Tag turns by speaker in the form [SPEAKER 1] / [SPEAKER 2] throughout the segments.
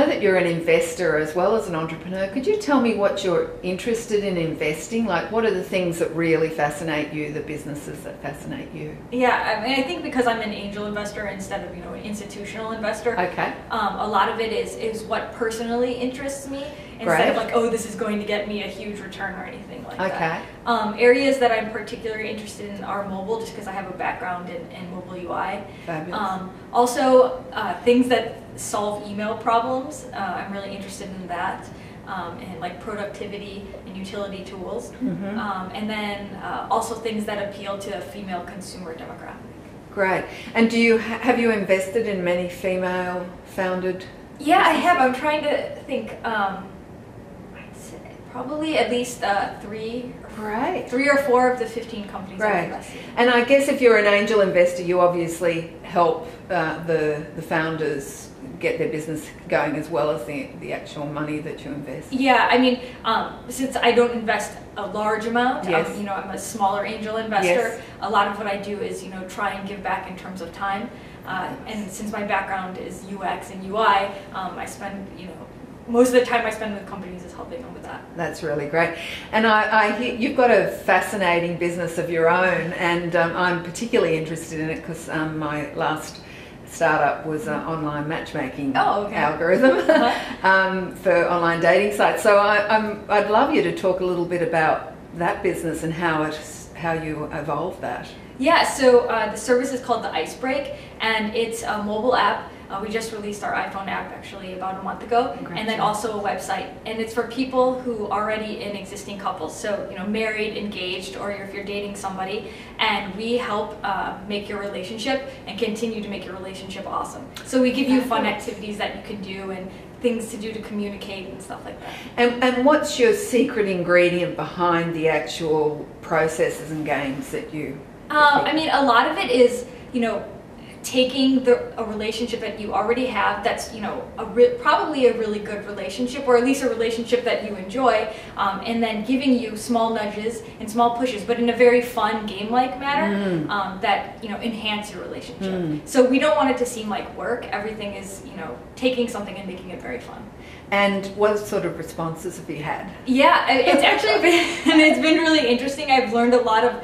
[SPEAKER 1] know that you're an investor as well as an entrepreneur. Could you tell me what you're interested in investing? Like, what are the things that really fascinate you, the businesses that fascinate you?
[SPEAKER 2] Yeah, I mean, I think because I'm an angel investor instead of, an institutional investor.
[SPEAKER 1] Okay.
[SPEAKER 2] A lot of it is what personally interests me instead of like, oh, this is going to get me a huge return or anything like that. Areas that I'm particularly interested in are mobile, just because I have a background in mobile UI.
[SPEAKER 1] Fabulous.
[SPEAKER 2] Also, things that solve email problems. I'm really interested in that. And like productivity and utility tools. And then also things that appeal to a female consumer demographic.
[SPEAKER 1] Great. And have you invested in many female founded?
[SPEAKER 2] Yeah, I have. I'm trying to think. I'd say probably at least three or four of the 15 companies I've invested in.
[SPEAKER 1] And I guess if you're an angel investor, you obviously help the founders get their business going as well as the actual money that you invest.
[SPEAKER 2] Yeah, I mean, since I don't invest a large amount, I'm a smaller angel investor. A lot of what I do is, try and give back in terms of time. And since my background is UX and UI, I spend, most of the time I spend with companies is helping them with that.
[SPEAKER 1] That's really great. And I hear you've got a fascinating business of your own, and I'm particularly interested in it because my last startup was an online matchmaking algorithm for online dating sites. So I'd love you to talk a little bit about that business and how you evolved that.
[SPEAKER 2] Yeah, so the service is called the Icebreak, and it's a mobile app. We just released our iPhone app actually about a month ago, and then also a website. And it's for people who are already in existing couples, so married, engaged, or if you're dating somebody. And we help make your relationship and continue to make your relationship awesome. So we give you fun activities that you can do and things to do to communicate and stuff like that.
[SPEAKER 1] And what's your secret ingredient behind the actual processes and games that you?
[SPEAKER 2] I mean, a lot of it is taking a relationship that you already have that's probably a really good relationship, or at least a relationship that you enjoy, and then giving you small nudges and small pushes, but in a very fun game-like manner that enhance your relationship. So we don't want it to seem like work. Everything is taking something and making it very fun.
[SPEAKER 1] And what sort of responses have you had?
[SPEAKER 2] Yeah, it's actually it's been really interesting. I've learned a lot of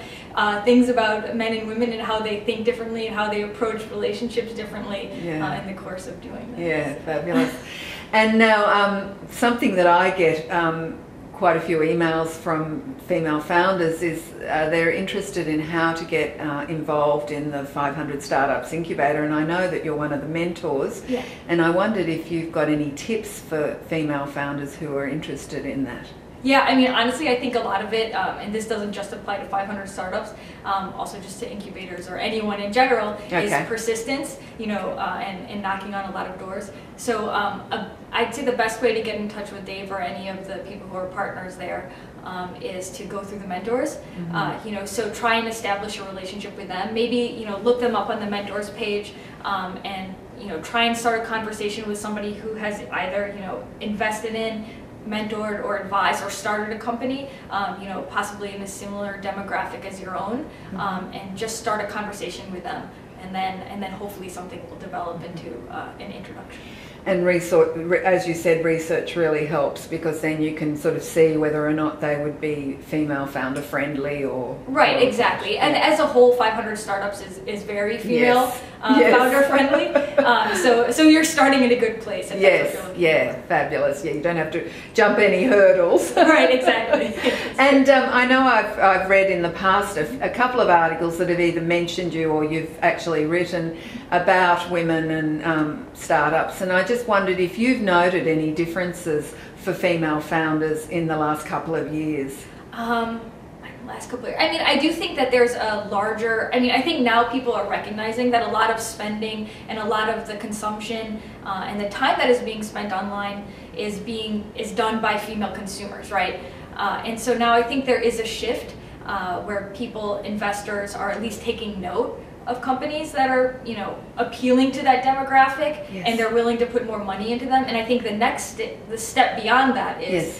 [SPEAKER 2] things about men and women and how they think differently and how they approach relationships differently in the course of doing this.
[SPEAKER 1] Yeah, fabulous. And now something that I get quite a few emails from female founders is they're interested in how to get involved in the 500 Startups Incubator, and I know that you're one of the mentors, and I wondered if you've got any tips for female founders who are interested in that.
[SPEAKER 2] Yeah, I mean, honestly, I think a lot of it, and this doesn't just apply to 500 startups, also just to incubators or anyone in general, is persistence, and knocking on a lot of doors. So I'd say the best way to get in touch with Dave or any of the people who are partners there is to go through the mentors. So try and establish a relationship with them. Maybe, look them up on the mentors page and, try and start a conversation with somebody who has either, invested in, mentored or advised or started a company, possibly in a similar demographic as your own, and just start a conversation with them, and then hopefully something will develop into an introduction. And
[SPEAKER 1] as you said, research really helps, because then you can sort of see whether or not they would be female founder friendly or...
[SPEAKER 2] Right, exactly. And as a whole, 500 Startups is very female founder friendly. So you're starting in a good place.
[SPEAKER 1] Fabulous. Yeah, you don't have to jump any hurdles.
[SPEAKER 2] Right, exactly.
[SPEAKER 1] And I know I've read in the past a couple of articles that have either mentioned you or you've actually written about women and startups, and I just wondered if you've noted any differences for female founders in the last couple of years.
[SPEAKER 2] Last couple of years. I mean, I do think that there's a larger, I think now people are recognizing that a lot of spending and a lot of the consumption and the time that is being spent online is done by female consumers, right? And so now I think there is a shift where investors are at least taking note of companies that are, appealing to that demographic, and they're willing to put more money into them. And I think the step beyond that is,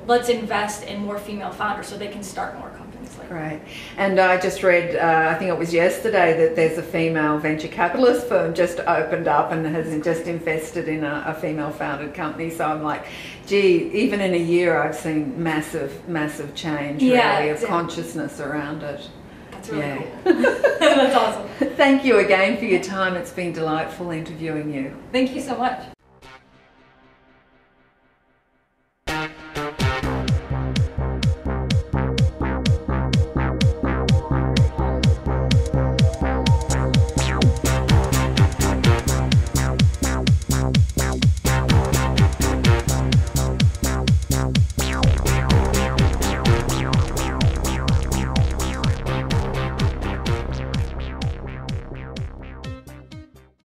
[SPEAKER 2] let's invest in more female founders so they can start more companies like
[SPEAKER 1] Great. And I just read, I think it was yesterday, that there's a female venture capitalist firm just opened up and has just invested in a female-founded company. So I'm like, gee, even in a year I've seen massive change, really, of consciousness around it.
[SPEAKER 2] That's really cool. That's awesome.
[SPEAKER 1] Thank you again for your time. It's been delightful interviewing you.
[SPEAKER 2] Thank you so much.